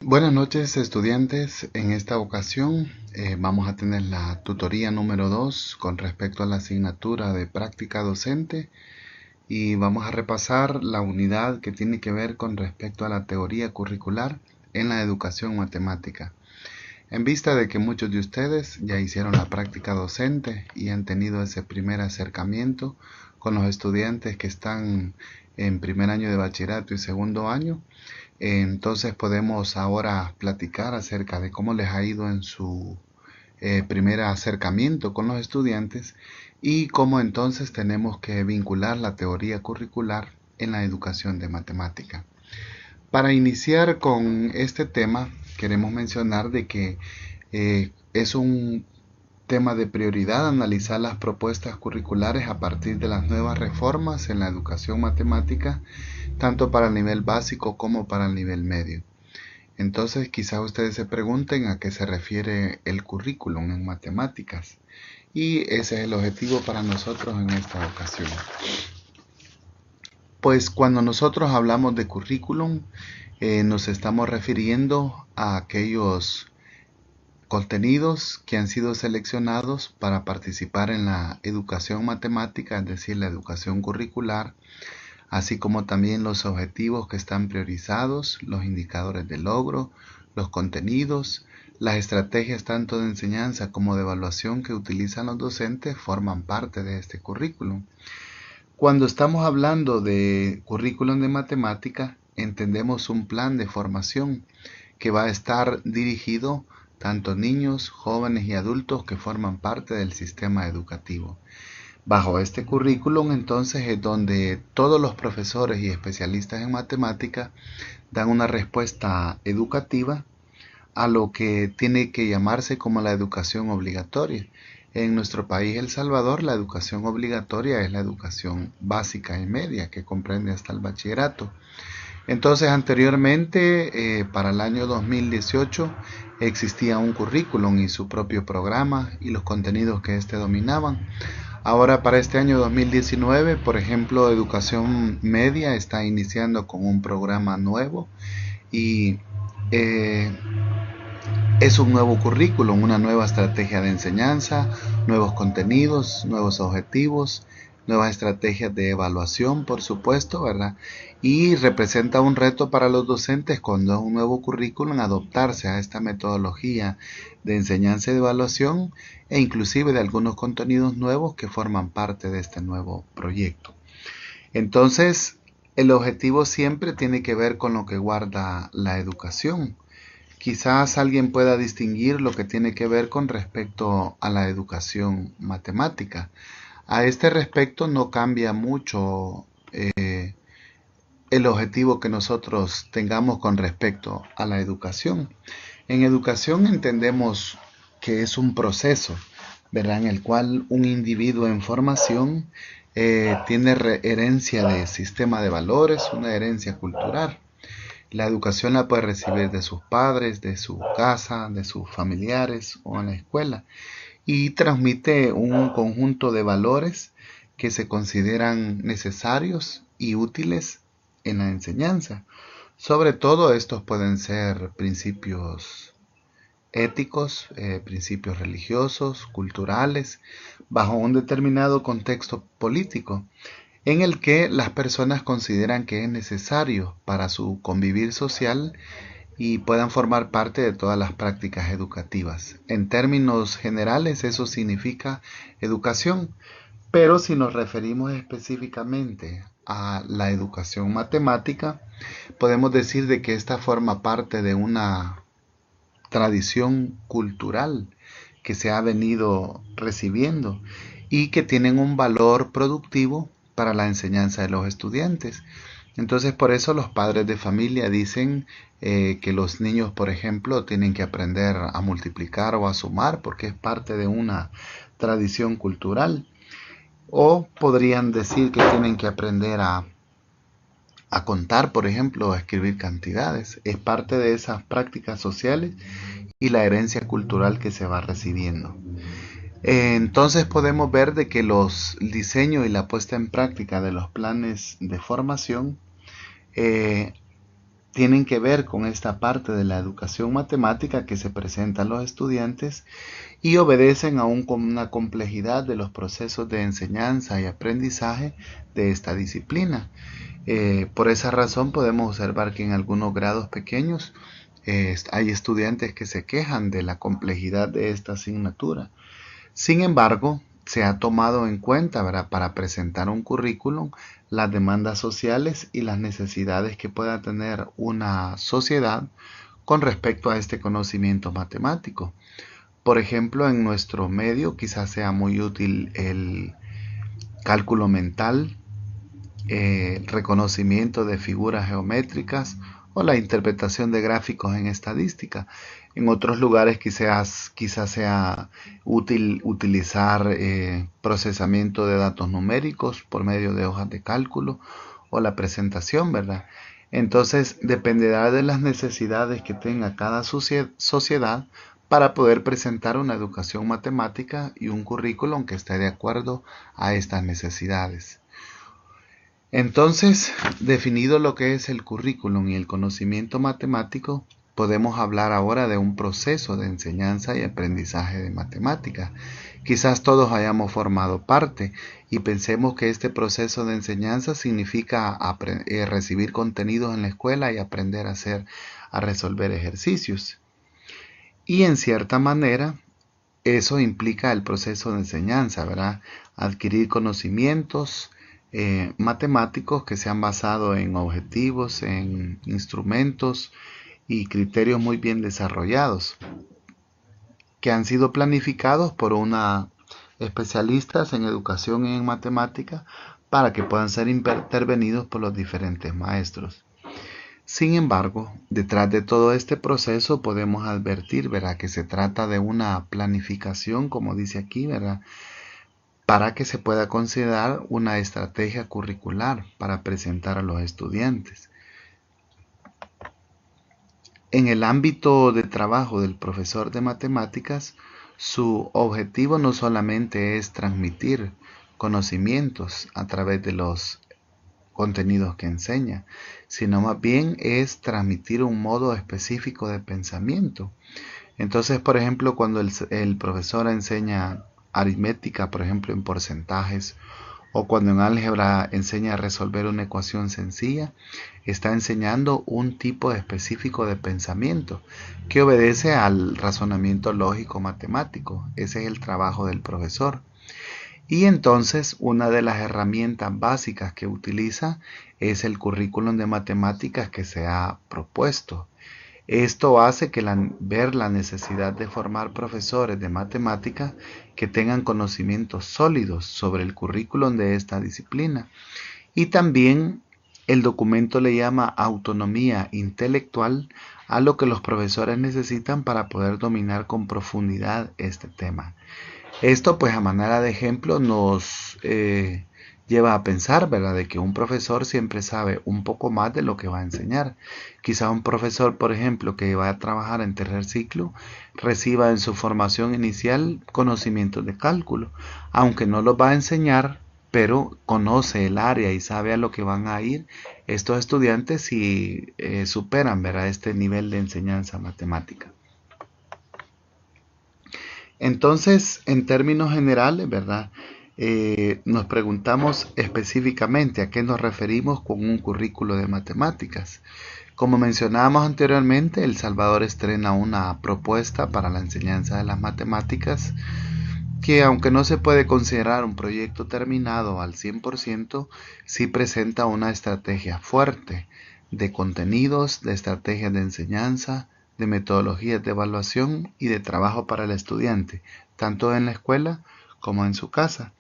Buenas noches, estudiantes. En esta ocasión vamos a tener la tutoría número 2 con respecto a la asignatura de práctica docente y vamos a repasar la unidad que tiene que ver con respecto a la teoría curricular en la educación matemática. En vista de que muchos de ustedes ya hicieron la práctica docente y han tenido ese primer acercamiento con los estudiantes que están en primer año de bachillerato y segundo año, entonces podemos ahora platicar acerca de cómo les ha ido en su primer acercamiento con los estudiantes y cómo entonces tenemos que vincular la teoría curricular en la educación de matemática. Para iniciar con este tema, queremos mencionar de que es un tema de prioridad analizar las propuestas curriculares a partir de las nuevas reformas en la educación matemática, tanto para el nivel básico como para el nivel medio. Entonces, quizás ustedes se pregunten a qué se refiere el currículum en matemáticas. Y ese es el objetivo para nosotros en esta ocasión. Pues cuando nosotros hablamos de currículum, nos estamos refiriendo a aquellos contenidos que han sido seleccionados para participar en la educación matemática, es decir, la educación curricular, así como también los objetivos que están priorizados, los indicadores de logro, los contenidos, las estrategias tanto de enseñanza como de evaluación que utilizan los docentes forman parte de este currículum. Cuando estamos hablando de currículum de matemática, entendemos un plan de formación que va a estar dirigido tanto a niños, jóvenes y adultos que forman parte del sistema educativo. Bajo este currículum entonces es donde todos los profesores y especialistas en matemática dan una respuesta educativa a lo que tiene que llamarse como la educación obligatoria. En nuestro país, El Salvador, la educación obligatoria es la educación básica y media, que comprende hasta el bachillerato. Entonces, anteriormente, para el año 2018, existía un currículum y su propio programa y los contenidos que éste dominaban. Ahora, para este año 2019, por ejemplo, Educación Media está iniciando con un programa nuevo y eh, es un nuevo currículum, una nueva estrategia de enseñanza, nuevos contenidos, nuevos objetivos, nuevas estrategias de evaluación, por supuesto, ¿verdad? Y representa un reto para los docentes cuando es un nuevo currículum adoptarse a esta metodología de enseñanza y de evaluación e inclusive de algunos contenidos nuevos que forman parte de este nuevo proyecto. Entonces, el objetivo siempre tiene que ver con lo que guarda la educación. Quizás alguien pueda distinguir lo que tiene que ver con respecto a la educación matemática. A este respecto no cambia mucho el objetivo que nosotros tengamos con respecto a la educación. En educación entendemos que es un proceso, ¿verdad? En el cual un individuo en formación tiene herencia de sistema de valores, una herencia cultural. La educación la puede recibir de sus padres, de su casa, de sus familiares o en la escuela y transmite un conjunto de valores que se consideran necesarios y útiles en la enseñanza. Sobre todo estos pueden ser principios éticos, principios religiosos, culturales, bajo un determinado contexto político en el que las personas consideran que es necesario para su convivir social y puedan formar parte de todas las prácticas educativas. En términos generales eso significa educación, pero si nos referimos específicamente a la educación matemática, podemos decir de que esta forma parte de una tradición cultural que se ha venido recibiendo y que tienen un valor productivo para la enseñanza de los estudiantes. Entonces por eso los padres de familia dicen que los niños, por ejemplo, tienen que aprender a multiplicar o a sumar porque es parte de una tradición cultural. O podrían decir que tienen que aprender a contar, por ejemplo, a escribir cantidades. Es parte de esas prácticas sociales y la herencia cultural que se va recibiendo. Entonces podemos ver de que los diseños y la puesta en práctica de los planes de formación eh, tienen que ver con esta parte de la educación matemática que se presenta a los estudiantes y obedecen a una complejidad de los procesos de enseñanza y aprendizaje de esta disciplina. Por esa razón podemos observar que en algunos grados pequeños hay estudiantes que se quejan de la complejidad de esta asignatura. Sin embargo, se ha tomado en cuenta, ¿verdad?, para presentar un currículum las demandas sociales y las necesidades que pueda tener una sociedad con respecto a este conocimiento matemático. Por ejemplo, en nuestro medio quizás sea muy útil el cálculo mental, reconocimiento de figuras geométricas o la interpretación de gráficos en estadística. En otros lugares quizás sea útil utilizar procesamiento de datos numéricos por medio de hojas de cálculo o la presentación, ¿verdad? Entonces dependerá de las necesidades que tenga cada sociedad para poder presentar una educación matemática y un currículum que esté de acuerdo a estas necesidades. Entonces, definido lo que es el currículum y el conocimiento matemático, podemos hablar ahora de un proceso de enseñanza y aprendizaje de matemáticas. Quizás todos hayamos formado parte y pensemos que este proceso de enseñanza significa recibir contenidos en la escuela y aprender a resolver ejercicios. Y en cierta manera, eso implica el proceso de enseñanza, ¿verdad? Adquirir conocimientos matemáticos que se han basado en objetivos, en instrumentos y criterios muy bien desarrollados, que han sido planificados por especialistas en educación y en matemática para que puedan ser intervenidos por los diferentes maestros. Sin embargo, detrás de todo este proceso podemos advertir, ¿verdad?, que se trata de una planificación, como dice aquí, ¿verdad?, para que se pueda considerar una estrategia curricular para presentar a los estudiantes. En el ámbito de trabajo del profesor de matemáticas, su objetivo no solamente es transmitir conocimientos a través de los contenidos que enseña, sino más bien es transmitir un modo específico de pensamiento. Entonces, por ejemplo, cuando el profesor enseña aritmética, por ejemplo, en porcentajes, o cuando en álgebra enseña a resolver una ecuación sencilla, está enseñando un tipo específico de pensamiento que obedece al razonamiento lógico matemático. Ese es el trabajo del profesor. Y entonces una de las herramientas básicas que utiliza es el currículum de matemáticas que se ha propuesto. Esto hace que ver la necesidad de formar profesores de matemáticas que tengan conocimientos sólidos sobre el currículum de esta disciplina. Y también el documento le llama autonomía intelectual a lo que los profesores necesitan para poder dominar con profundidad este tema. Esto, pues, a manera de ejemplo nos lleva a pensar, ¿verdad?, de que un profesor siempre sabe un poco más de lo que va a enseñar. Quizá un profesor, por ejemplo, que va a trabajar en tercer ciclo, reciba en su formación inicial conocimientos de cálculo, aunque no los va a enseñar, pero conoce el área y sabe a lo que van a ir estos estudiantes si superan, ¿verdad?, este nivel de enseñanza matemática. Entonces, en términos generales, ¿verdad?, nos preguntamos específicamente a qué nos referimos con un currículo de matemáticas. Como mencionábamos anteriormente, El Salvador estrena una propuesta para la enseñanza de las matemáticas que, aunque no se puede considerar un proyecto terminado al 100%, sí presenta una estrategia fuerte de contenidos, de estrategias de enseñanza, de metodologías de evaluación y de trabajo para el estudiante, tanto en la escuela como en su casa.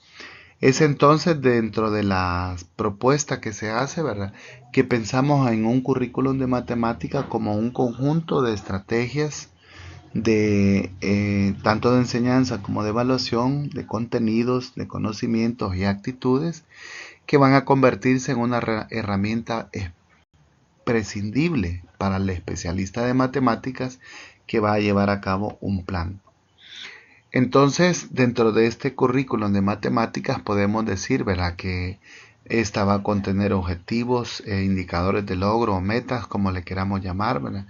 Es entonces dentro de la propuesta que se hace, ¿verdad?, que pensamos en un currículum de matemática como un conjunto de estrategias tanto de enseñanza como de evaluación, de contenidos, de conocimientos y actitudes que van a convertirse en una herramienta prescindible para el especialista de matemáticas que va a llevar a cabo un plan. Entonces, dentro de este currículum de matemáticas podemos decir, ¿verdad?, que Esta va a contener objetivos e indicadores de logro o metas, como le queramos llamar, ¿verdad?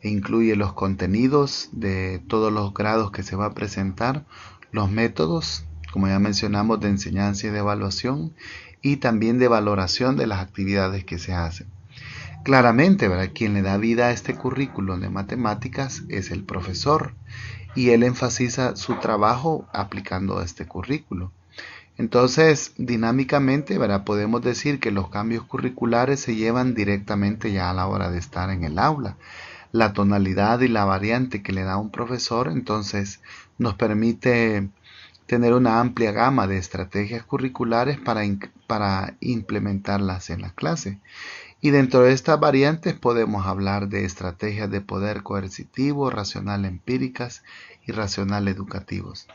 E incluye los contenidos de todos los grados que se va a presentar, los métodos, como ya mencionamos, de enseñanza y de evaluación, y también de valoración de las actividades que se hacen. Claramente, ¿verdad? Quien le da vida a este currículum de matemáticas es el profesor, y él enfatiza su trabajo aplicando este currículo. Entonces, dinámicamente, ¿verdad? Podemos decir que los cambios curriculares se llevan directamente ya a la hora de estar en el aula. La tonalidad y la variante que le da un profesor, entonces, nos permite tener una amplia gama de estrategias curriculares para implementarlas en la clase. Y dentro de estas variantes podemos hablar de estrategias de poder coercitivo, racional empíricas y racional educativos.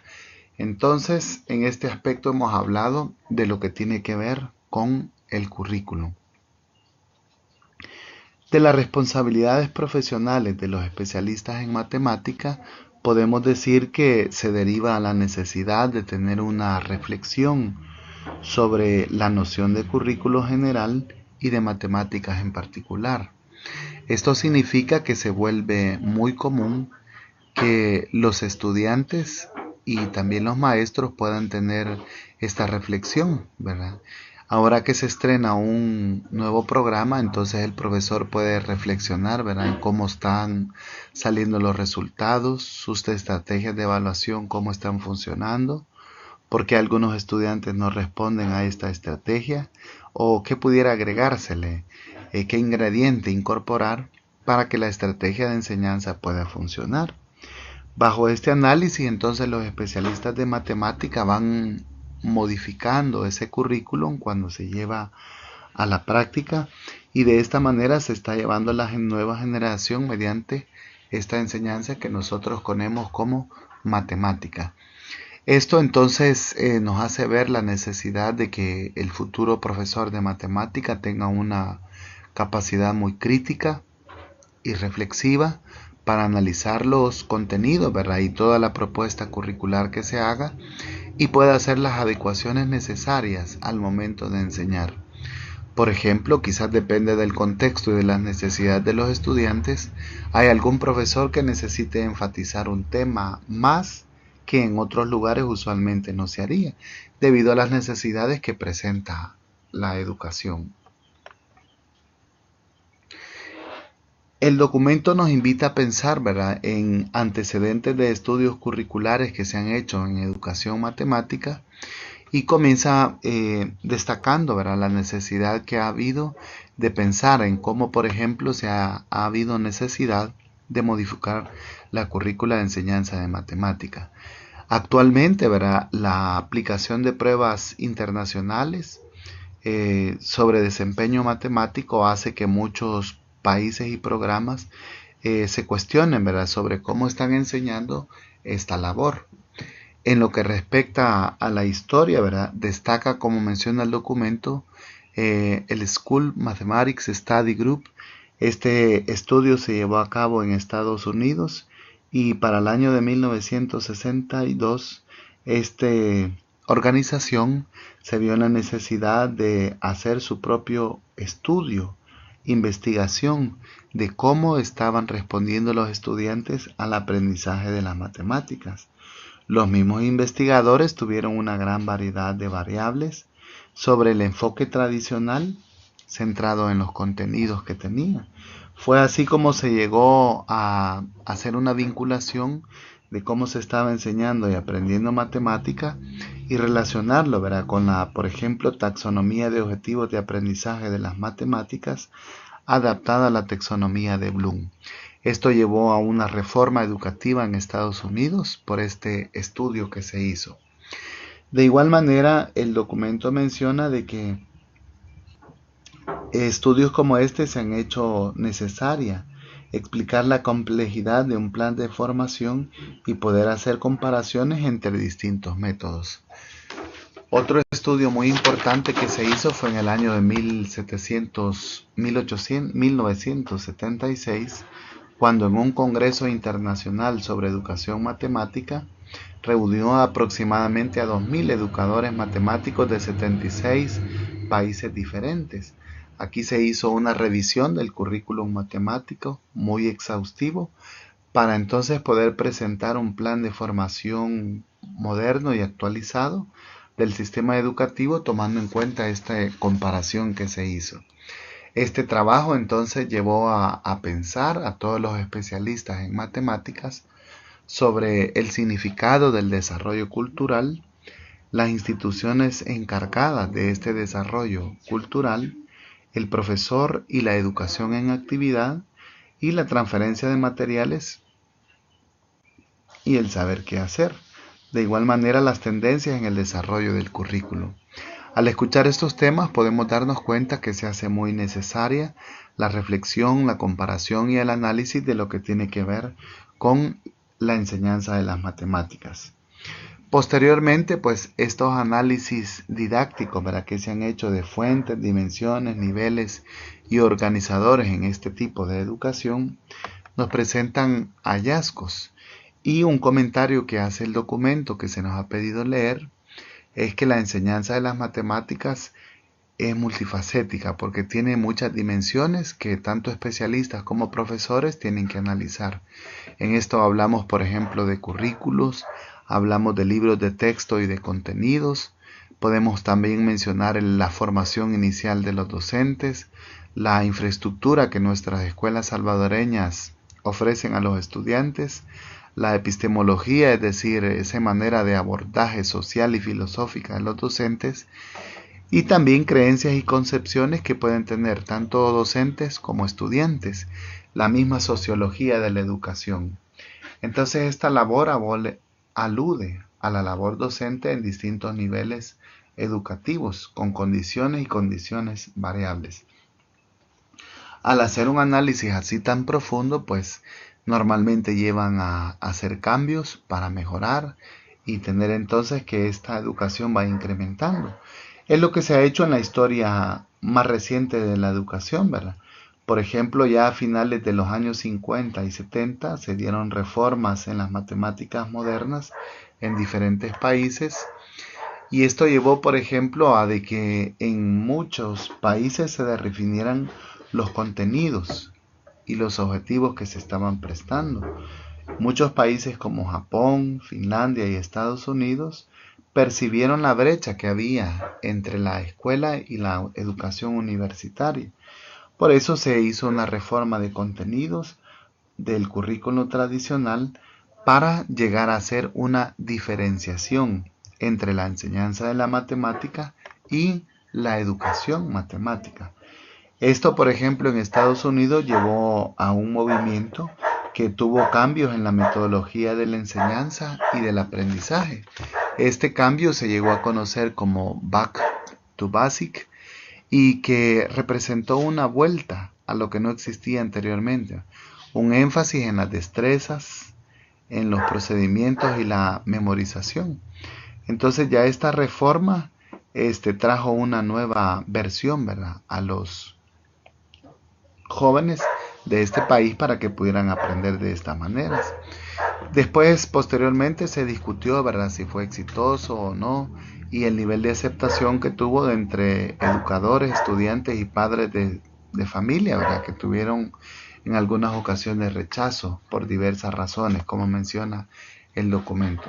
Entonces, en este aspecto hemos hablado de lo que tiene que ver con el currículum. De las responsabilidades profesionales de los especialistas en matemática, podemos decir que se deriva a la necesidad de tener una reflexión sobre la noción de currículo general y de matemáticas en particular. Esto significa que se vuelve muy común que los estudiantes y también los maestros puedan tener esta reflexión, ¿verdad? Ahora que se estrena un nuevo programa, entonces el profesor puede reflexionar, ¿verdad?, en cómo están saliendo los resultados, sus estrategias de evaluación, cómo están funcionando, por qué algunos estudiantes no responden a esta estrategia, o qué pudiera agregársele, qué ingrediente incorporar para que la estrategia de enseñanza pueda funcionar. Bajo este análisis, entonces los especialistas de matemática van modificando ese currículum cuando se lleva a la práctica, y de esta manera se está llevando a la nueva generación mediante esta enseñanza que nosotros conocemos como matemática. Esto entonces nos hace ver la necesidad de que el futuro profesor de matemática tenga una capacidad muy crítica y reflexiva para analizar los contenidos, ¿verdad?, y toda la propuesta curricular que se haga, y pueda hacer las adecuaciones necesarias al momento de enseñar. Por ejemplo, quizás depende del contexto y de las necesidades de los estudiantes, hay algún profesor que necesite enfatizar un tema más que en otros lugares usualmente no se haría, debido a las necesidades que presenta la educación. El documento nos invita a pensar, ¿verdad?, en antecedentes de estudios curriculares que se han hecho en educación matemática, y comienza destacando, ¿verdad?, la necesidad que ha habido de pensar en cómo, por ejemplo, ha habido necesidad de modificar la currícula de enseñanza de matemática. Actualmente, ¿verdad?, la aplicación de pruebas internacionales sobre desempeño matemático hace que muchos países y programas se cuestionen, ¿verdad?, sobre cómo están enseñando esta labor. En lo que respecta a la historia, ¿verdad?, destaca, como menciona el documento, el School Mathematics Study Group. Este estudio se llevó a cabo en Estados Unidos, y para el año de 1962 esta organización se vio en la necesidad de hacer su propio estudio, investigación de cómo estaban respondiendo los estudiantes al aprendizaje de las matemáticas. Los mismos investigadores tuvieron una gran variedad de variables sobre el enfoque tradicional centrado en los contenidos que tenía. Fue así como se llegó a hacer una vinculación de cómo se estaba enseñando y aprendiendo matemática, y relacionarlo, ¿verdad?, con la, por ejemplo, taxonomía de objetivos de aprendizaje de las matemáticas adaptada a la taxonomía de Bloom. Esto llevó a una reforma educativa en Estados Unidos por este estudio que se hizo. De igual manera, el documento menciona de que estudios como este se han hecho necesaria explicar la complejidad de un plan de formación y poder hacer comparaciones entre distintos métodos. Otro estudio muy importante que se hizo fue en el año de 1976, cuando en un congreso internacional sobre educación matemática reunió aproximadamente a 2.000 educadores matemáticos de 76 países diferentes. Aquí se hizo una revisión del currículum matemático muy exhaustivo para entonces poder presentar un plan de formación moderno y actualizado del sistema educativo tomando en cuenta esta comparación que se hizo. Este trabajo entonces llevó a pensar a todos los especialistas en matemáticas sobre el significado del desarrollo cultural, las instituciones encargadas de este desarrollo cultural, el profesor y la educación en actividad y la transferencia de materiales y el saber qué hacer. De igual manera, las tendencias en el desarrollo del currículo. Al escuchar estos temas podemos darnos cuenta que se hace muy necesaria la reflexión, la comparación y el análisis de lo que tiene que ver con la enseñanza de las matemáticas. Posteriormente, pues estos análisis didácticos, ¿verdad?, que se han hecho de fuentes, dimensiones, niveles y organizadores en este tipo de educación, nos presentan hallazgos. Y un comentario que hace el documento que se nos ha pedido leer es que la enseñanza de las matemáticas es multifacética porque tiene muchas dimensiones que tanto especialistas como profesores tienen que analizar. En esto hablamos, por ejemplo, de currículos, hablamos de libros de texto y de contenidos. Podemos también mencionar la formación inicial de los docentes, la infraestructura que nuestras escuelas salvadoreñas ofrecen a los estudiantes, la epistemología, es decir, esa manera de abordaje social y filosófica de los docentes, y también creencias y concepciones que pueden tener tanto docentes como estudiantes, la misma sociología de la educación. Entonces esta labor alude a la labor docente en distintos niveles educativos, con condiciones y condiciones variables. Al hacer un análisis así tan profundo, pues normalmente llevan a hacer cambios para mejorar y tener entonces que esta educación va incrementando. Es lo que se ha hecho en la historia más reciente de la educación, ¿verdad? Por ejemplo, ya a finales de los años 50 y 70 se dieron reformas en las matemáticas modernas en diferentes países y esto llevó, por ejemplo, a de que en muchos países se definieran los contenidos y los objetivos que se estaban prestando. Muchos países como Japón, Finlandia y Estados Unidos percibieron la brecha que había entre la escuela y la educación universitaria. Por eso se hizo una reforma de contenidos del currículo tradicional para llegar a hacer una diferenciación entre la enseñanza de la matemática y la educación matemática. Esto, por ejemplo, en Estados Unidos llevó a un movimiento que tuvo cambios en la metodología de la enseñanza y del aprendizaje. Este cambio se llegó a conocer como Back to Basic y que representó una vuelta a lo que no existía anteriormente, un énfasis en las destrezas, en los procedimientos y la memorización. Entonces ya esta reforma trajo una nueva versión, ¿verdad?, a los jóvenes de este país para que pudieran aprender de estas maneras. Después, posteriormente, se discutió, ¿verdad?, si fue exitoso o no y el nivel de aceptación que tuvo entre educadores, estudiantes y padres de familia, ¿verdad?, que tuvieron en algunas ocasiones rechazo por diversas razones, como menciona el documento.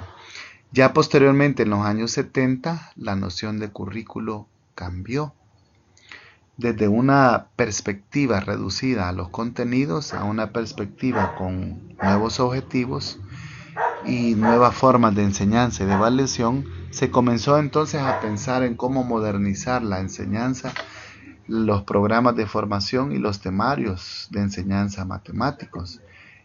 Ya posteriormente, en los años 70, la noción de currículo cambió desde una perspectiva reducida a los contenidos a una perspectiva con nuevos objetivos y nuevas formas de enseñanza y de evaluación. Se comenzó entonces a pensar en cómo modernizar la enseñanza, los programas de formación y los temarios de enseñanza matemáticos.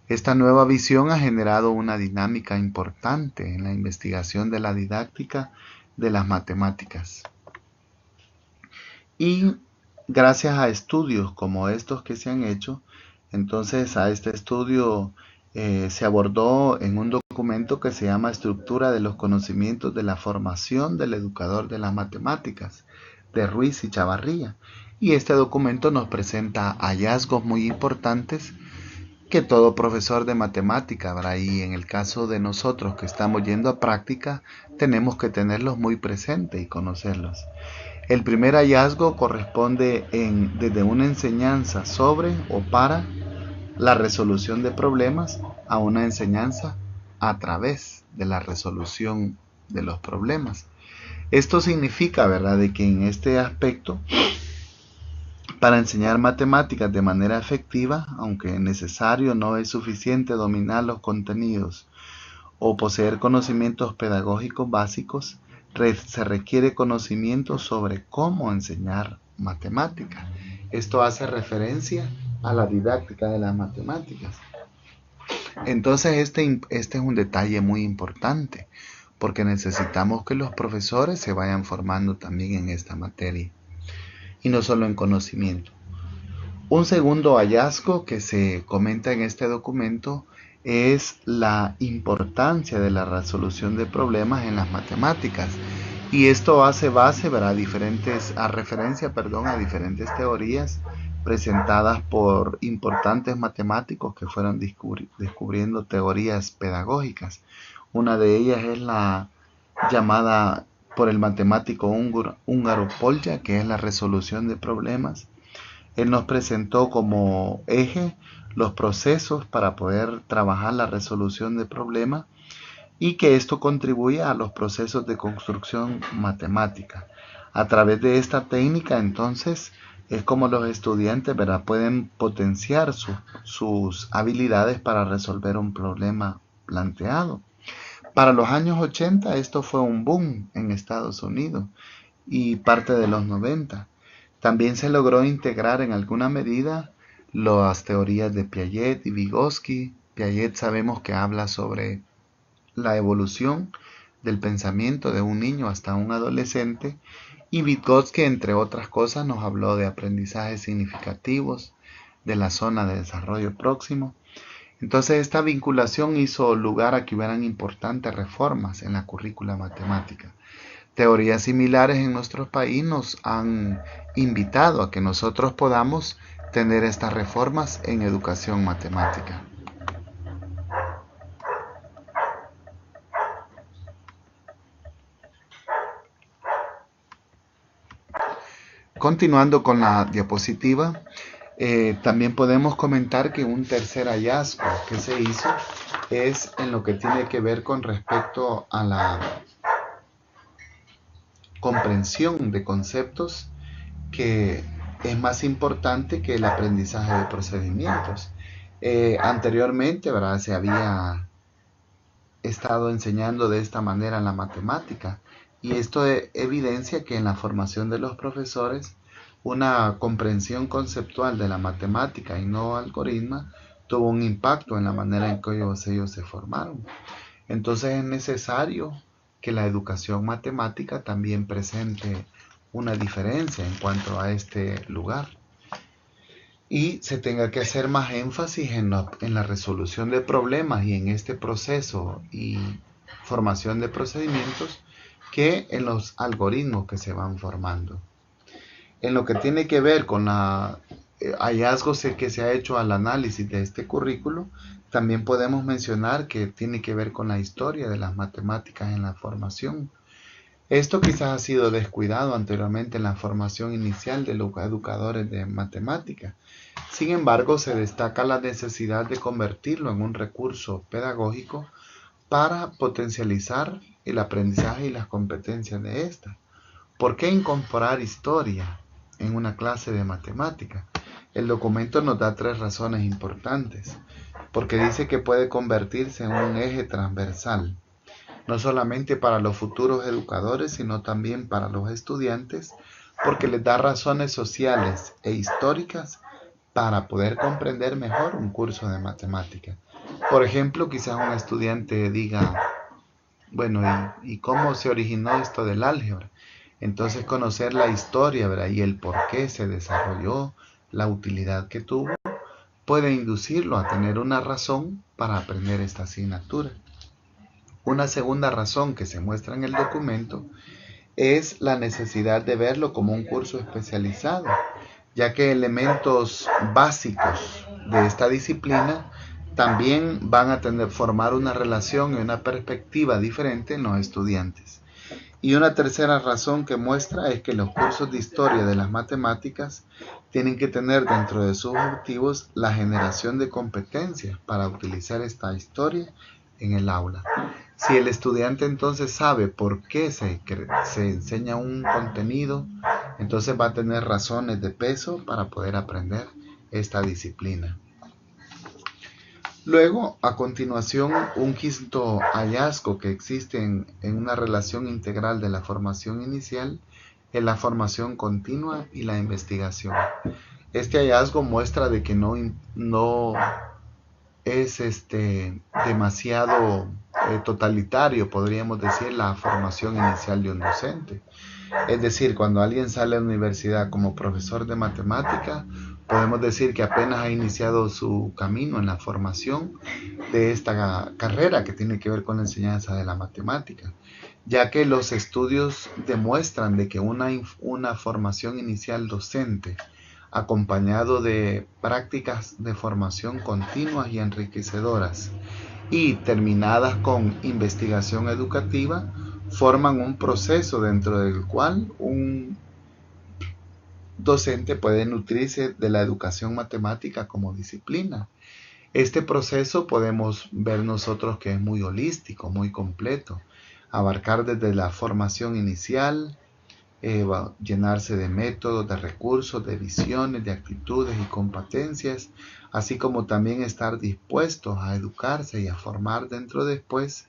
Esta nueva visión ha generado una dinámica importante en la investigación de la didáctica de las matemáticas. Y gracias a estudios como estos que se han hecho, entonces a este estudio se abordó en un documento que se llama Estructura de los conocimientos de la formación del educador de las matemáticas, de Ruiz y Chavarría. Y este documento nos presenta hallazgos muy importantes que todo profesor de matemática, ¿verdad? Y en el caso de nosotros que estamos yendo a práctica, tenemos que tenerlos muy presentes y conocerlos. El primer hallazgo corresponde desde una enseñanza sobre o para la resolución de problemas a una enseñanza a través de la resolución de los problemas. Esto significa, ¿verdad?, de que en este aspecto, para enseñar matemáticas de manera efectiva, aunque necesario, no es suficiente dominar los contenidos o poseer conocimientos pedagógicos básicos, se requiere conocimiento sobre cómo enseñar matemáticas. Esto hace referencia a la didáctica de las matemáticas. Entonces este es un detalle muy importante, porque necesitamos que los profesores se vayan formando también en esta materia, y no solo en conocimiento. Un segundo hallazgo que se comenta en este documento es la importancia de la resolución de problemas en las matemáticas. Y esto hace base, ¿verdad?, a referencia a diferentes teorías presentadas por importantes matemáticos que fueron descubriendo teorías pedagógicas. Una de ellas es la llamada por el matemático húngaro Polya, que es la resolución de problemas. Él nos presentó como eje los procesos para poder trabajar la resolución de problemas y que esto contribuye a los procesos de construcción matemática. A través de esta técnica, entonces, es como los estudiantes, ¿verdad?, pueden potenciar sus habilidades para resolver un problema planteado. Para los años 80 esto fue un boom en Estados Unidos y parte de los 90. También se logró integrar en alguna medida las teorías de Piaget y Vygotsky. Piaget sabemos que habla sobre la evolución del pensamiento de un niño hasta un adolescente, y Vygotsky, entre otras cosas, nos habló de aprendizajes significativos, de la zona de desarrollo próximo. Entonces esta vinculación hizo lugar a que hubieran importantes reformas en la currícula matemática. Teorías similares en nuestro país nos han invitado a que nosotros podamos tener estas reformas en educación matemática. Continuando con la diapositiva, también podemos comentar que un tercer hallazgo que se hizo es en lo que tiene que ver con respecto a la comprensión de conceptos, que es más importante que el aprendizaje de procedimientos. Anteriormente, ¿verdad?, se había estado enseñando de esta manera en la matemática, y esto evidencia que en la formación de los profesores una comprensión conceptual de la matemática y no algoritmo tuvo un impacto en la manera en que ellos se formaron. Entonces es necesario que la educación matemática también presente una diferencia en cuanto a este lugar, y se tenga que hacer más énfasis en la resolución de problemas y en este proceso y formación de procedimientos que en los algoritmos que se van formando. En lo que tiene que ver con hallazgos que se ha hecho al análisis de este currículo, también podemos mencionar que tiene que ver con la historia de las matemáticas en la formación. Esto quizás ha sido descuidado anteriormente en la formación inicial de los educadores de matemática. Sin embargo, se destaca la necesidad de convertirlo en un recurso pedagógico para potencializar el aprendizaje y las competencias de esta. ¿Por qué incorporar historia en una clase de matemática? El documento nos da 3 razones importantes. Porque dice que puede convertirse en un eje transversal, no solamente para los futuros educadores, sino también para los estudiantes, porque les da razones sociales e históricas para poder comprender mejor un curso de matemática. Por ejemplo, quizás un estudiante diga, bueno, ¿y cómo se originó esto del álgebra? Entonces conocer la historia, ¿verdad?, y el por qué se desarrolló, la utilidad que tuvo, puede inducirlo a tener una razón para aprender esta asignatura. Una segunda razón que se muestra en el documento es la necesidad de verlo como un curso especializado, ya que elementos básicos de esta disciplina también van a formar una relación y una perspectiva diferente en los estudiantes. Y una tercera razón que muestra es que los cursos de historia de las matemáticas tienen que tener dentro de sus objetivos la generación de competencias para utilizar esta historia en el aula. Si el estudiante entonces sabe por qué se enseña un contenido, entonces va a tener razones de peso para poder aprender esta disciplina. Luego, a continuación, un quinto hallazgo que existe en una relación integral de la formación inicial es la formación continua y la investigación. Este hallazgo muestra de que no es demasiado totalitario, podríamos decir, la formación inicial de un docente. Es decir, cuando alguien sale a la universidad como profesor de matemática, podemos decir que apenas ha iniciado su camino en la formación de esta carrera que tiene que ver con la enseñanza de la matemática, ya que los estudios demuestran de que una formación inicial docente acompañado de prácticas de formación continuas y enriquecedoras y terminadas con investigación educativa, forman un proceso dentro del cual un docente puede nutrirse de la educación matemática como disciplina. Este proceso podemos ver nosotros que es muy holístico, muy completo, abarcar desde la formación inicial, llenarse de métodos, de recursos, de visiones, de actitudes y competencias, así como también estar dispuestos a educarse y a formar dentro después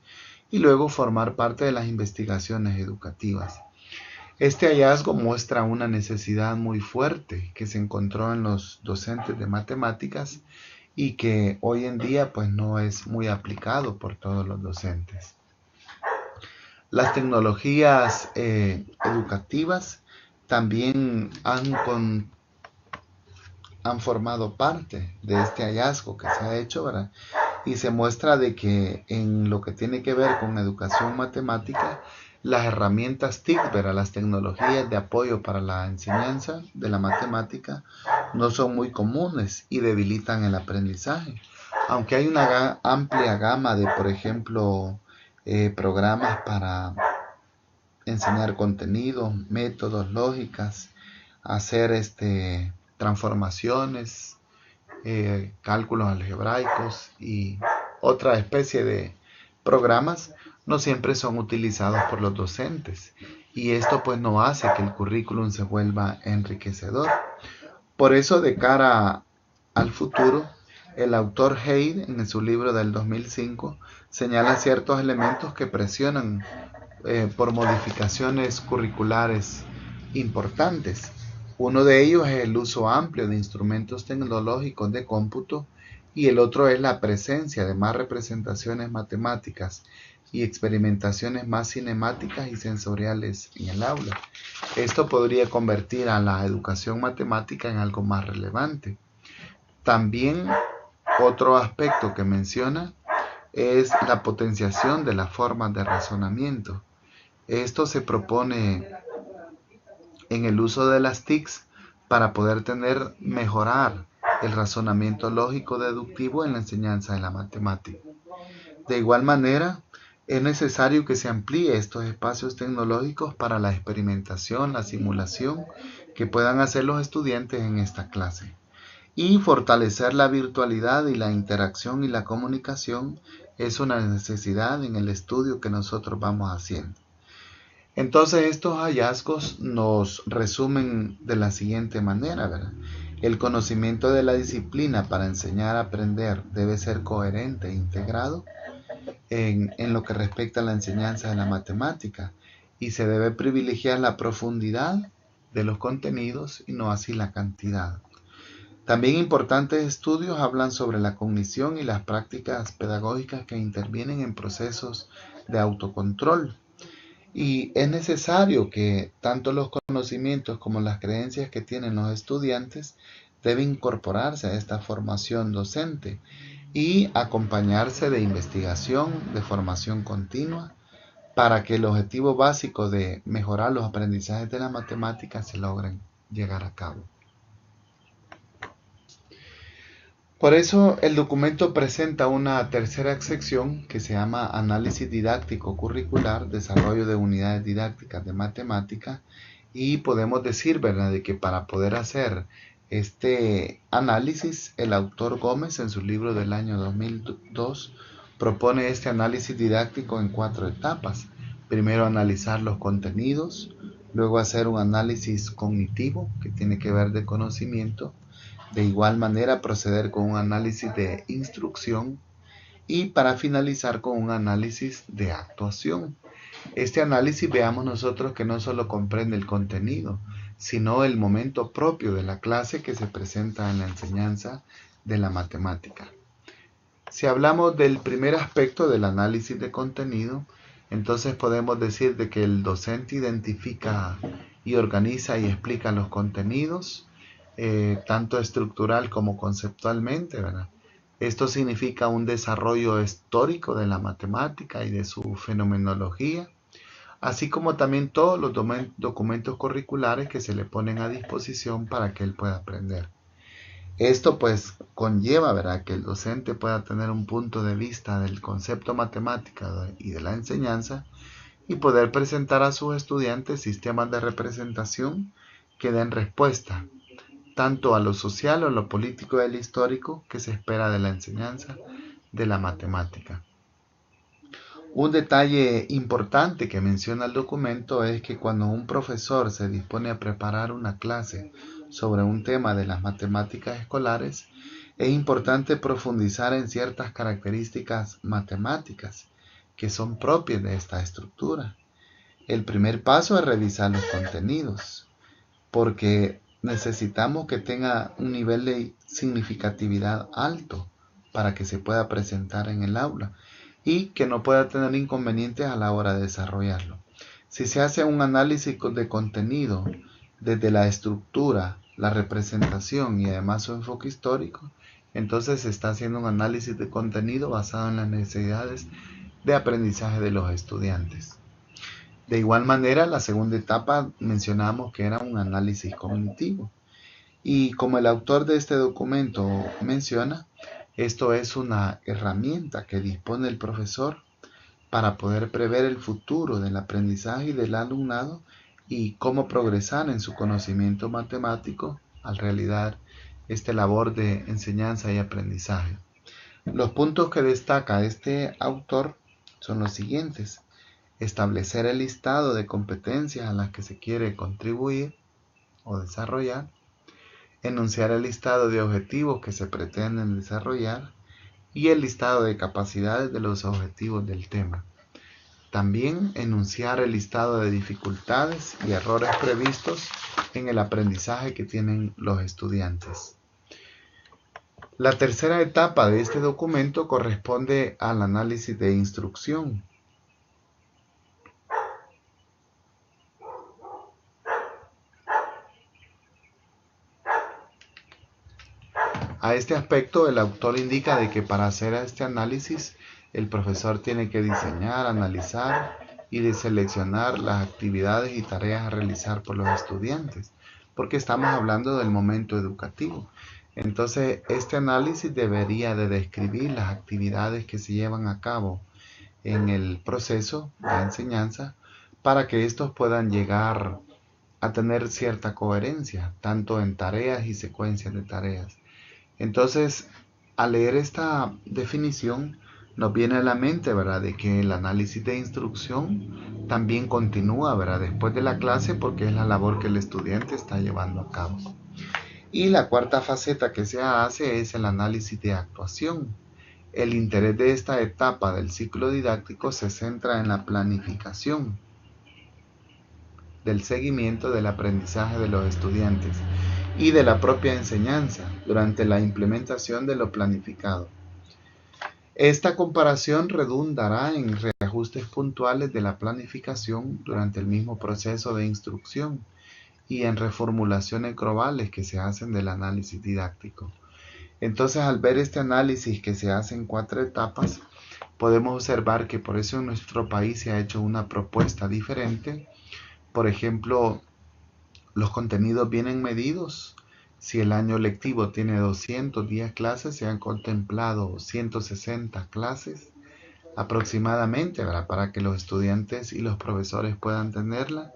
y luego formar parte de las investigaciones educativas. Este hallazgo muestra una necesidad muy fuerte que se encontró en los docentes de matemáticas y que hoy en día pues no es muy aplicado por todos los docentes. Las tecnologías educativas también han formado parte de este hallazgo que se ha hecho, ¿verdad? Y se muestra de que en lo que tiene que ver con educación matemática, las herramientas TIC, ¿verdad? Las tecnologías de apoyo para la enseñanza de la matemática, no son muy comunes y debilitan el aprendizaje. Aunque hay una amplia gama de, por ejemplo, programas para enseñar contenido, métodos, lógicas, hacer transformaciones, cálculos algebraicos y otra especie de programas, no siempre son utilizados por los docentes y esto pues no hace que el currículum se vuelva enriquecedor. Por eso, de cara al futuro, el autor Haid en su libro del 2005 señala ciertos elementos que presionan por modificaciones curriculares importantes. Uno de ellos es el uso amplio de instrumentos tecnológicos de cómputo y el otro es la presencia de más representaciones matemáticas y experimentaciones más cinemáticas y sensoriales en el aula. Esto podría convertir a la educación matemática en algo más relevante. También otro aspecto que menciona es la potenciación de las formas de razonamiento. Esto se propone en el uso de las TICs para poder mejorar el razonamiento lógico deductivo en la enseñanza de la matemática. De igual manera, es necesario que se amplíe estos espacios tecnológicos para la experimentación, la simulación que puedan hacer los estudiantes en esta clase. Y fortalecer la virtualidad y la interacción y la comunicación es una necesidad en el estudio que nosotros vamos haciendo. Entonces estos hallazgos nos resumen de la siguiente manera, ¿verdad? El conocimiento de la disciplina para enseñar a aprender debe ser coherente e integrado en lo que respecta a la enseñanza de la matemática y se debe privilegiar la profundidad de los contenidos y no así la cantidad. También importantes estudios hablan sobre la cognición y las prácticas pedagógicas que intervienen en procesos de autocontrol. Y es necesario que tanto los conocimientos como las creencias que tienen los estudiantes deben incorporarse a esta formación docente y acompañarse de investigación, de formación continua, para que el objetivo básico de mejorar los aprendizajes de la matemática se logren llegar a cabo. Por eso el documento presenta una tercera sección que se llama Análisis didáctico curricular, desarrollo de unidades didácticas de matemática, y podemos decir, ¿verdad?, de que para poder hacer este análisis, el autor Gómez en su libro del año 2002 propone este análisis didáctico en 4 etapas. Primero analizar los contenidos, luego hacer un análisis cognitivo que tiene que ver de conocimiento, de igual manera proceder con un análisis de instrucción y para finalizar con un análisis de actuación. Este análisis veamos nosotros que no solo comprende el contenido, sino el momento propio de la clase que se presenta en la enseñanza de la matemática. Si hablamos del primer aspecto del análisis de contenido, entonces podemos decir de que el docente identifica y organiza y explica los contenidos, tanto estructural como conceptualmente, ¿verdad? Esto significa un desarrollo histórico de la matemática y de su fenomenología, así como también todos los documentos curriculares que se le ponen a disposición para que él pueda aprender. Esto pues conlleva, ¿verdad?, que el docente pueda tener un punto de vista del concepto matemática y de la enseñanza y poder presentar a sus estudiantes sistemas de representación que den respuesta tanto a lo social o lo político y a lo histórico que se espera de la enseñanza de la matemática. Un detalle importante que menciona el documento es que cuando un profesor se dispone a preparar una clase sobre un tema de las matemáticas escolares, es importante profundizar en ciertas características matemáticas que son propias de esta estructura. El primer paso es revisar los contenidos, porque necesitamos que tenga un nivel de significatividad alto para que se pueda presentar en el aula y que no pueda tener inconvenientes a la hora de desarrollarlo. Si se hace un análisis de contenido desde la estructura, la representación y además su enfoque histórico, entonces se está haciendo un análisis de contenido basado en las necesidades de aprendizaje de los estudiantes. De igual manera, la segunda etapa mencionamos que era un análisis cognitivo. Y como el autor de este documento menciona, esto es una herramienta que dispone el profesor para poder prever el futuro del aprendizaje y del alumnado y cómo progresar en su conocimiento matemático al realizar esta labor de enseñanza y aprendizaje. Los puntos que destaca este autor son los siguientes: establecer el listado de competencias a las que se quiere contribuir o desarrollar, enunciar el listado de objetivos que se pretenden desarrollar y el listado de capacidades de los objetivos del tema. También enunciar el listado de dificultades y errores previstos en el aprendizaje que tienen los estudiantes. La tercera etapa de este documento corresponde al análisis de instrucción. A este aspecto, el autor indica de que para hacer este análisis, el profesor tiene que diseñar, analizar y seleccionar las actividades y tareas a realizar por los estudiantes, porque estamos hablando del momento educativo. Entonces, este análisis debería de describir las actividades que se llevan a cabo en el proceso de enseñanza para que estos puedan llegar a tener cierta coherencia, tanto en tareas y secuencias de tareas. Entonces, al leer esta definición, nos viene a la mente, ¿verdad?, de que el análisis de instrucción también continúa, ¿verdad?, después de la clase, porque es la labor que el estudiante está llevando a cabo. Y la cuarta faceta que se hace es el análisis de actuación. El interés de esta etapa del ciclo didáctico se centra en la planificación del seguimiento del aprendizaje de los estudiantes y de la propia enseñanza durante la implementación de lo planificado. Esta comparación redundará en reajustes puntuales de la planificación durante el mismo proceso de instrucción y en reformulaciones globales que se hacen del análisis didáctico. Entonces, al ver este análisis que se hace en 4 etapas, podemos observar que por eso en nuestro país se ha hecho una propuesta diferente. Por ejemplo, los contenidos vienen medidos Si el año lectivo tiene 210 clases, se han contemplado 160 clases aproximadamente, ¿verdad? Para que los estudiantes y los profesores puedan tenerla.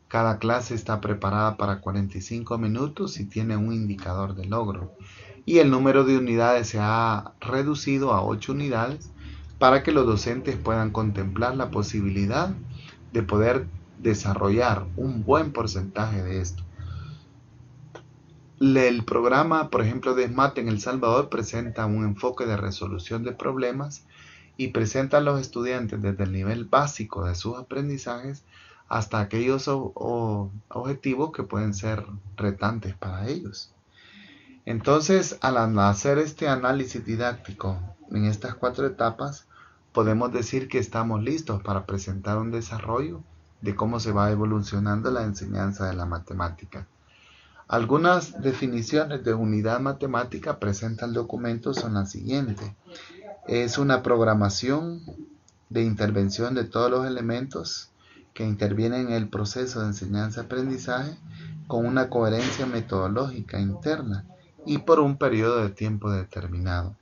Cada clase está preparada para 45 minutos y tiene un indicador de logro. Y el número de unidades se ha reducido a 8 unidades para que los docentes puedan contemplar la posibilidad de poder desarrollar un buen porcentaje de esto. El programa, por ejemplo, de SMAT en El Salvador presenta un enfoque de resolución de problemas y presenta a los estudiantes desde el nivel básico de sus aprendizajes hasta aquellos objetivos que pueden ser retantes para ellos. Entonces, al hacer este análisis didáctico en estas 4 etapas, podemos decir que estamos listos para presentar un desarrollo de cómo se va evolucionando la enseñanza de la matemática. Algunas definiciones de unidad matemática presenta el documento son las siguientes. Es una programación de intervención de todos los elementos que intervienen en el proceso de enseñanza-aprendizaje con una coherencia metodológica interna y por un periodo de tiempo determinado.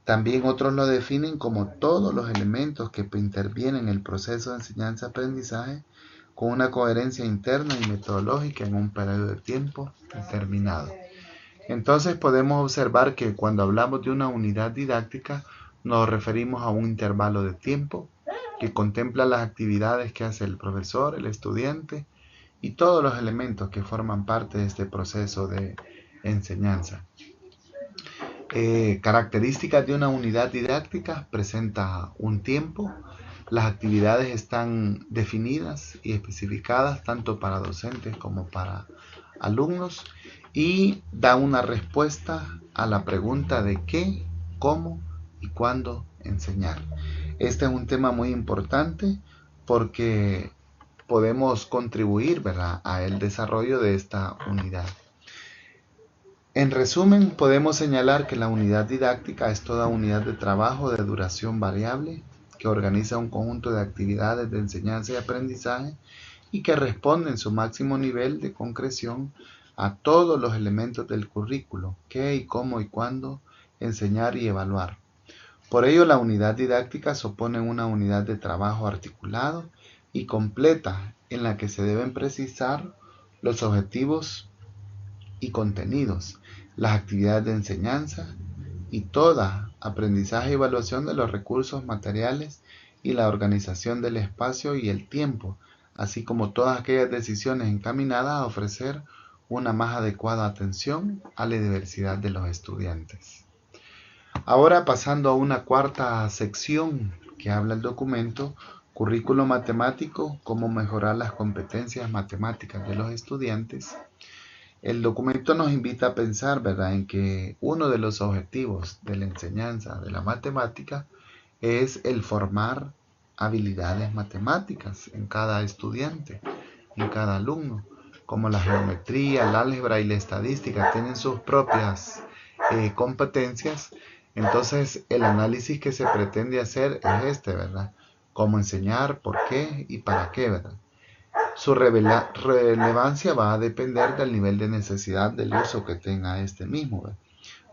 También otros lo definen como todos los elementos que intervienen en el proceso de enseñanza-aprendizaje con una coherencia interna y metodológica en un periodo de tiempo determinado. Entonces podemos observar que cuando hablamos de una unidad didáctica nos referimos a un intervalo de tiempo que contempla las actividades que hace el profesor, el estudiante y todos los elementos que forman parte de este proceso de enseñanza. Características de una unidad didáctica: presenta un tiempo, las actividades están definidas y especificadas tanto para docentes como para alumnos y da una respuesta a la pregunta de qué, cómo y cuándo enseñar. Este es un tema muy importante porque podemos contribuir, ¿verdad?, a el desarrollo de esta unidad. En resumen, podemos señalar que la unidad didáctica es toda unidad de trabajo de duración variable que organiza un conjunto de actividades de enseñanza y aprendizaje y que responde en su máximo nivel de concreción a todos los elementos del currículo, qué y cómo y cuándo enseñar y evaluar. Por ello, la unidad didáctica supone una unidad de trabajo articulado y completa en la que se deben precisar los objetivos y contenidos, las actividades de enseñanza y toda aprendizaje y evaluación de los recursos materiales y la organización del espacio y el tiempo, así como todas aquellas decisiones encaminadas a ofrecer una más adecuada atención a la diversidad de los estudiantes. Ahora pasando a una cuarta sección que habla el documento, currículo matemático, cómo mejorar las competencias matemáticas de los estudiantes. El documento nos invita a pensar, ¿verdad?, en que uno de los objetivos de la enseñanza de la matemática es el formar habilidades matemáticas en cada estudiante, en cada alumno, como la geometría, el álgebra y la estadística tienen sus propias competencias. Entonces el análisis que se pretende hacer es este, ¿verdad? Cómo enseñar, por qué y para qué, ¿verdad? Su relevancia va a depender del nivel de necesidad del uso que tenga este mismo, ¿verdad?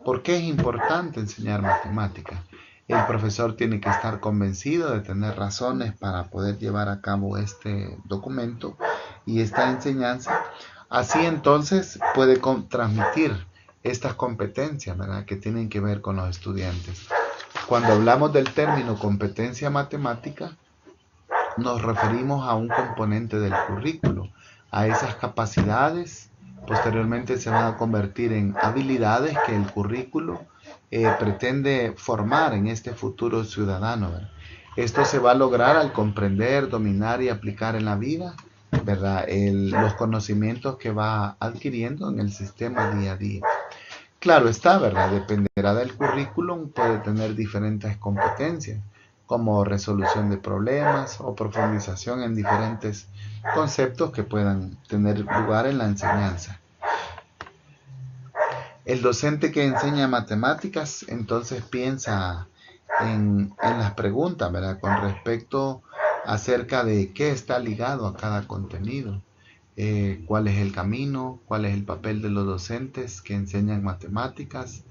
¿Por qué es importante enseñar matemáticas? El profesor tiene que estar convencido de tener razones para poder llevar a cabo este documento y esta enseñanza. Así entonces puede transmitir estas competencias, ¿verdad?, que tienen que ver con los estudiantes. Cuando hablamos del término competencia matemática, nos referimos a un componente del currículo, a esas capacidades, posteriormente se van a convertir en habilidades que el currículo pretende formar en este futuro ciudadano, ¿verdad? Esto se va a lograr al comprender, dominar y aplicar en la vida, ¿verdad?, los conocimientos que va adquiriendo en el sistema día a día. Claro está, ¿verdad?, dependerá del currículum, puede tener diferentes competencias, como resolución de problemas o profundización en diferentes conceptos que puedan tener lugar en la enseñanza. El docente que enseña matemáticas entonces piensa en las preguntas, ¿verdad?, con respecto acerca de qué está ligado a cada contenido. cuál es el camino, cuál es el papel de los docentes que enseñan matemáticas.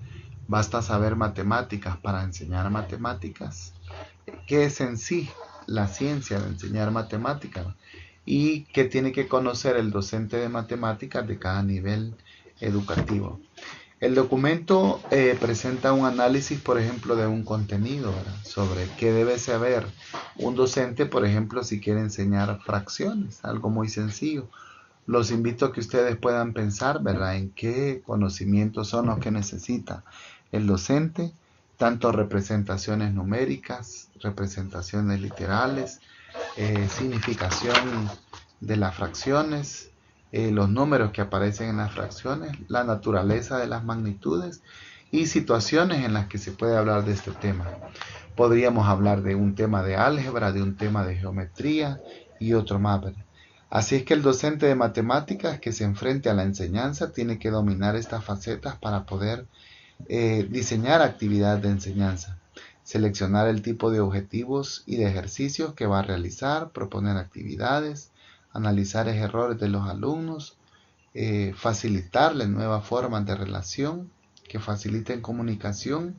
Basta saber matemáticas para enseñar matemáticas. ¿Qué es en sí la ciencia de enseñar matemáticas? Y qué tiene que conocer el docente de matemáticas de cada nivel educativo. El documento presenta un análisis, por ejemplo, de un contenido, ¿verdad? Sobre qué debe saber un docente, por ejemplo, si quiere enseñar fracciones, algo muy sencillo. Los invito a que ustedes puedan pensar, ¿verdad?, en qué conocimientos son los que necesita el docente, tanto representaciones numéricas, representaciones literales, significación de las fracciones, los números que aparecen en las fracciones, la naturaleza de las magnitudes y situaciones en las que se puede hablar de este tema. Podríamos hablar de un tema de álgebra, de un tema de geometría y otro más, ¿verdad? Así es que el docente de matemáticas que se enfrente a la enseñanza tiene que dominar estas facetas para poder diseñar actividades de enseñanza, seleccionar el tipo de objetivos y de ejercicios que va a realizar, proponer actividades, analizar errores de los alumnos, facilitarles nuevas formas de relación que faciliten comunicación,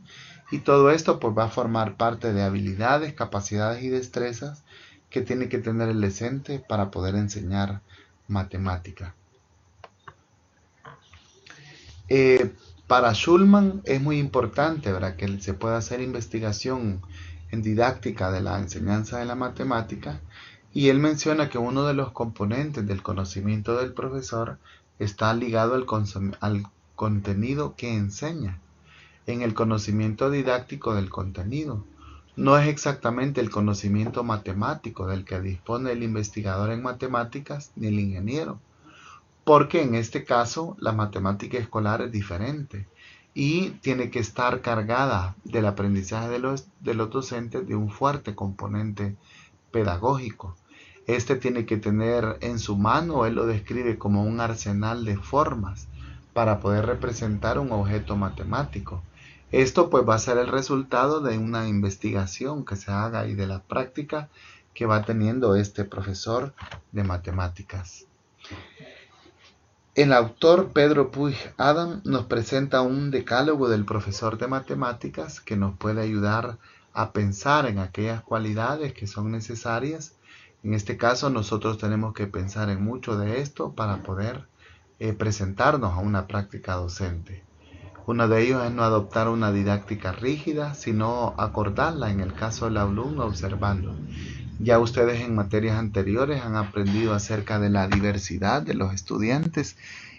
y todo esto pues va a formar parte de habilidades, capacidades y destrezas que tiene que tener el docente para poder enseñar matemática. Para Schulman es muy importante, ¿verdad?, que se pueda hacer investigación en didáctica de la enseñanza de la matemática, y él menciona que uno de los componentes del conocimiento del profesor está ligado al contenido que enseña. En el conocimiento didáctico del contenido, no es exactamente el conocimiento matemático del que dispone el investigador en matemáticas ni el ingeniero, porque en este caso la matemática escolar es diferente y tiene que estar cargada del aprendizaje de los docentes de un fuerte componente pedagógico. Este tiene que tener en su mano, él lo describe como un arsenal de formas para poder representar un objeto matemático. Esto pues va a ser el resultado de una investigación que se haga y de la práctica que va teniendo este profesor de matemáticas. El autor Pedro Puig Adam nos presenta un decálogo del profesor de matemáticas que nos puede ayudar a pensar en aquellas cualidades que son necesarias. En este caso nosotros tenemos que pensar en mucho de esto para poder presentarnos a una práctica docente. Uno de ellos es no adoptar una didáctica rígida, sino acordarla en el caso del alumno observando. Ya ustedes en materias anteriores han aprendido acerca de la diversidad de los estudiantes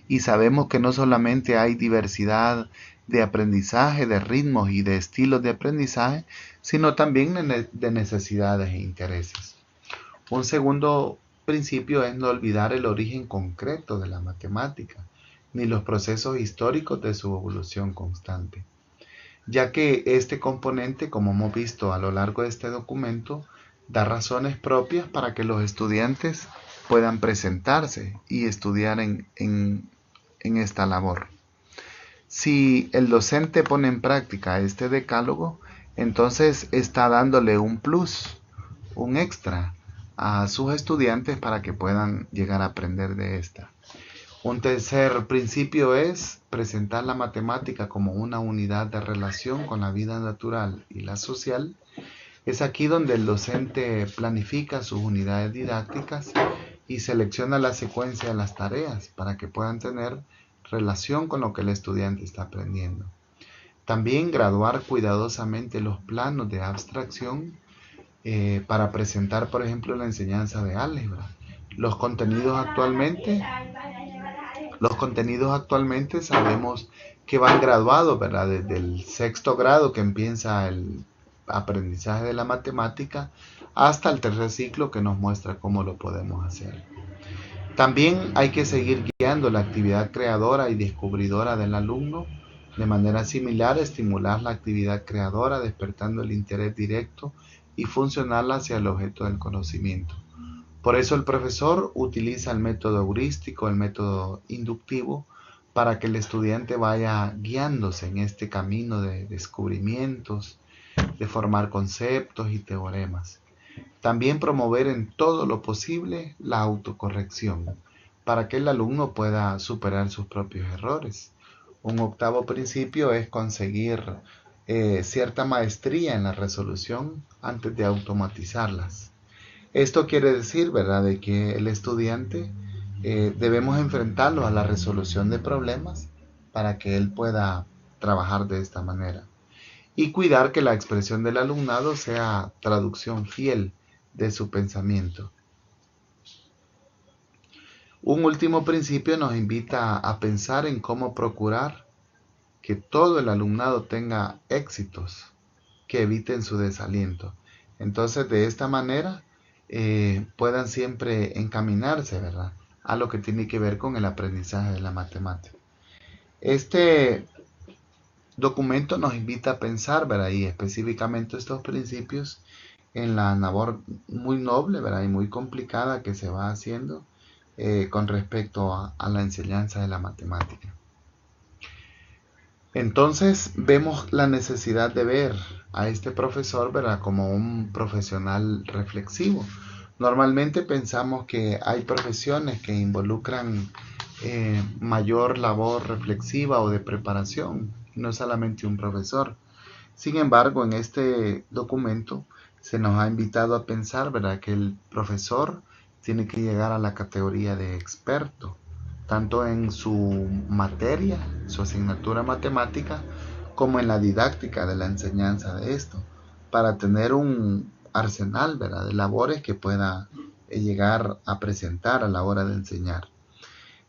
y sabemos que no solamente hay diversidad de aprendizaje, de ritmos y de estilos de aprendizaje, sino también de necesidades e intereses. Un segundo principio es no olvidar el origen concreto de la matemática, ni los procesos históricos de su evolución constante, ya que este componente, como hemos visto a lo largo de este documento, da razones propias para que los estudiantes puedan presentarse y estudiar en esta labor. Si el docente pone en práctica este decálogo, entonces está dándole un plus, un extra a sus estudiantes para que puedan llegar a aprender de esta. Un tercer principio es presentar la matemática como una unidad de relación con la vida natural y la social. Es aquí donde el docente planifica sus unidades didácticas y selecciona la secuencia de las tareas para que puedan tener relación con lo que el estudiante está aprendiendo. También graduar cuidadosamente los planos de abstracción para presentar, por ejemplo, la enseñanza de álgebra. Los contenidos actualmente sabemos que van graduados, ¿verdad?, desde el sexto grado, que empieza el aprendizaje de la matemática, hasta el tercer ciclo, que nos muestra cómo lo podemos hacer. También hay que seguir guiando la actividad creadora y descubridora del alumno. De manera similar, estimular la actividad creadora, despertando el interés directo y funcional hacia el objeto del conocimiento. Por eso el profesor utiliza el método heurístico, el método inductivo, para que el estudiante vaya guiándose en este camino de descubrimientos, de formar conceptos y teoremas. También promover en todo lo posible la autocorrección, para que el alumno pueda superar sus propios errores. Un octavo principio es conseguir cierta maestría en la resolución antes de automatizarlas. Esto quiere decir, ¿verdad?, de que el estudiante debemos enfrentarlo a la resolución de problemas para que él pueda trabajar de esta manera. Y cuidar que la expresión del alumnado sea traducción fiel de su pensamiento. Un último principio nos invita a pensar en cómo procurar que todo el alumnado tenga éxitos que eviten su desaliento. Entonces, de esta manera, puedan siempre encaminarse, ¿verdad?, a lo que tiene que ver con el aprendizaje de la matemática. Este documento nos invita a pensar, ¿verdad?, y específicamente estos principios en la labor muy noble, ¿verdad?, y muy complicada que se va haciendo con respecto a la enseñanza de la matemática. Entonces vemos la necesidad de ver a este profesor, ¿verdad?, como un profesional reflexivo. Normalmente pensamos que hay profesiones que involucran mayor labor reflexiva o de preparación, no solamente un profesor. Sin embargo, en este documento se nos ha invitado a pensar, ¿verdad?, que el profesor tiene que llegar a la categoría de experto, tanto en su materia, su asignatura matemática, como en la didáctica de la enseñanza de esto, para tener un arsenal, ¿verdad?, de labores que pueda llegar a presentar a la hora de enseñar.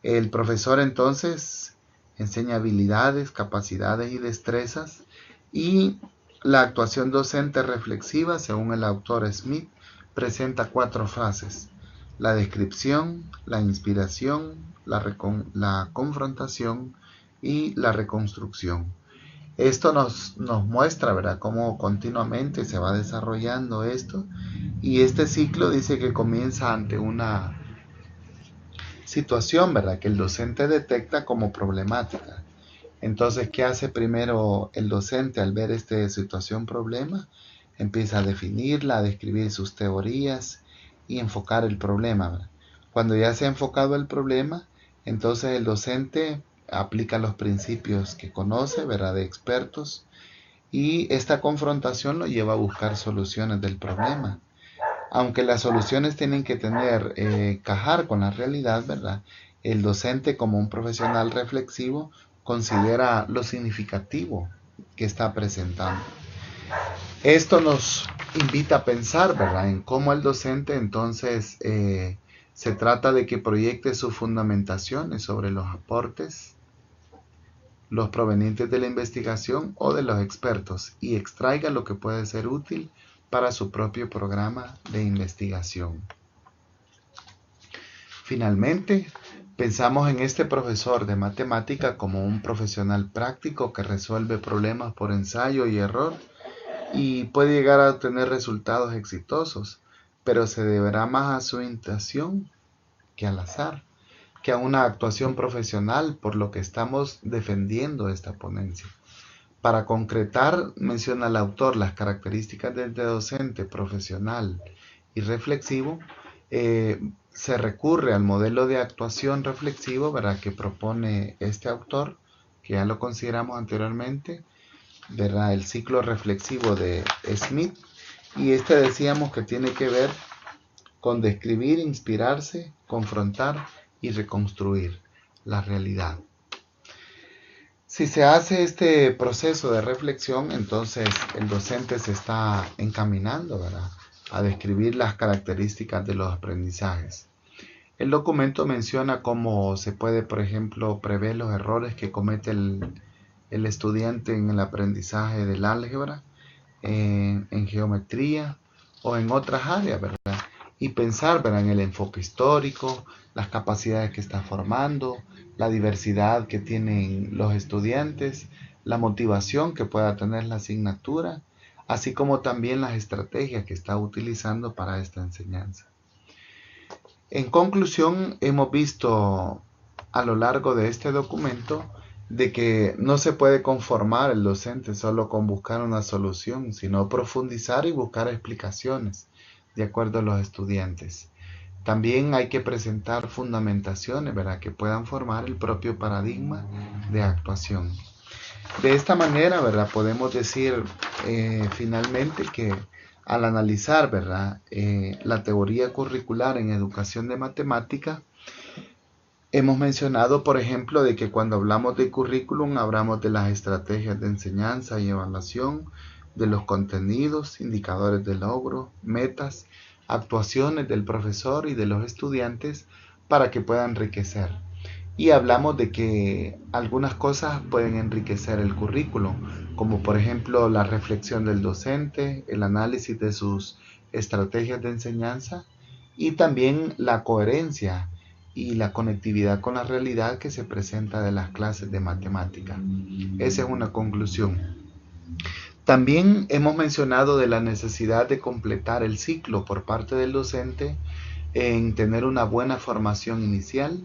El profesor entonces enseña habilidades, capacidades y destrezas, y la actuación docente reflexiva, según el autor Smith, presenta 4 fases: la descripción, la inspiración, la confrontación y la reconstrucción. Esto nos muestra, ¿verdad?, cómo continuamente se va desarrollando esto, y este ciclo dice que comienza ante una situación, ¿verdad?, que el docente detecta como problemática. Entonces, ¿qué hace primero el docente al ver esta situación problema? Empieza a definirla, a describir sus teorías y enfocar el problema, ¿verdad? Cuando ya se ha enfocado el problema, entonces el docente aplica los principios que conoce, ¿verdad?, de expertos, y esta confrontación lo lleva a buscar soluciones del problema. Aunque las soluciones tienen que cajar con la realidad, ¿verdad?, el docente, como un profesional reflexivo, considera lo significativo que está presentando. Esto nos invita a pensar, ¿verdad?, en cómo el docente entonces se trata de que proyecte sus fundamentaciones sobre los aportes, los provenientes de la investigación o de los expertos, y extraiga lo que puede ser útil para su propio programa de investigación. Finalmente, pensamos en este profesor de matemática como un profesional práctico que resuelve problemas por ensayo y error y puede llegar a obtener resultados exitosos, pero se deberá más a su intuición que al azar, que a una actuación profesional, por lo que estamos defendiendo esta ponencia. Para concretar, menciona el autor las características del docente profesional y reflexivo. Se recurre al modelo de actuación reflexivo, ¿verdad?, que propone este autor, que ya lo consideramos anteriormente, ¿verdad?, el ciclo reflexivo de Smith, y decíamos que tiene que ver con describir, inspirarse, confrontar y reconstruir la realidad. Si se hace este proceso de reflexión, entonces el docente se está encaminando, ¿verdad?, a describir las características de los aprendizajes. El documento menciona cómo se puede, por ejemplo, prever los errores que comete el estudiante en el aprendizaje del álgebra, en geometría o en otras áreas, ¿verdad? Y pensar, ¿verdad?, en el enfoque histórico, las capacidades que está formando, la diversidad que tienen los estudiantes, la motivación que pueda tener la asignatura, así como también las estrategias que está utilizando para esta enseñanza. En conclusión, hemos visto a lo largo de este documento de que no se puede conformar el docente solo con buscar una solución, sino profundizar y buscar explicaciones de acuerdo a los estudiantes. También hay que presentar fundamentaciones, ¿verdad?, que puedan formar el propio paradigma de actuación. De esta manera, ¿verdad?, podemos decir finalmente que al analizar, ¿verdad?, la teoría curricular en educación de matemática, hemos mencionado, por ejemplo, de que cuando hablamos de currículum, hablamos de las estrategias de enseñanza y evaluación, de los contenidos, indicadores de logro, metas, actuaciones del profesor y de los estudiantes para que puedan enriquecer. Y hablamos de que algunas cosas pueden enriquecer el currículum, como por ejemplo la reflexión del docente, el análisis de sus estrategias de enseñanza y también la coherencia y la conectividad con la realidad que se presenta de las clases de matemática. Esa es una conclusión. También hemos mencionado de la necesidad de completar el ciclo por parte del docente en tener una buena formación inicial,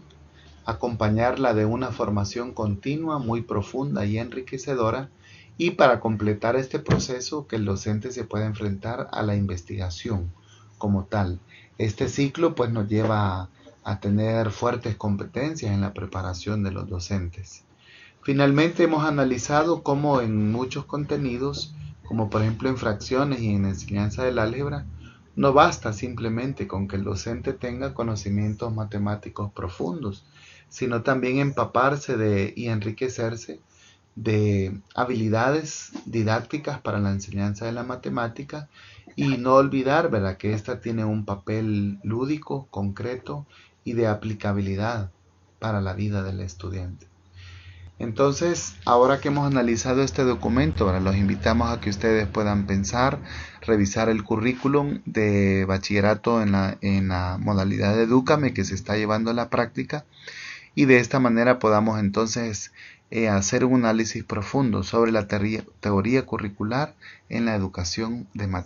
acompañarla de una formación continua muy profunda y enriquecedora, y para completar este proceso que el docente se pueda enfrentar a la investigación como tal. Este ciclo pues nos lleva a tener fuertes competencias en la preparación de los docentes. Finalmente hemos analizado cómo en muchos contenidos, como por ejemplo en fracciones y en enseñanza del álgebra, no basta simplemente con que el docente tenga conocimientos matemáticos profundos, sino también empaparse y enriquecerse de habilidades didácticas para la enseñanza de la matemática y no olvidar, ¿verdad?, que ésta tiene un papel lúdico, concreto y de aplicabilidad para la vida del estudiante. Entonces, ahora que hemos analizado este documento, ahora los invitamos a que ustedes puedan pensar, revisar el currículum de bachillerato en la modalidad de Edúcame que se está llevando a la práctica, y de esta manera podamos entonces hacer un análisis profundo sobre la teoría curricular en la educación de matemáticas.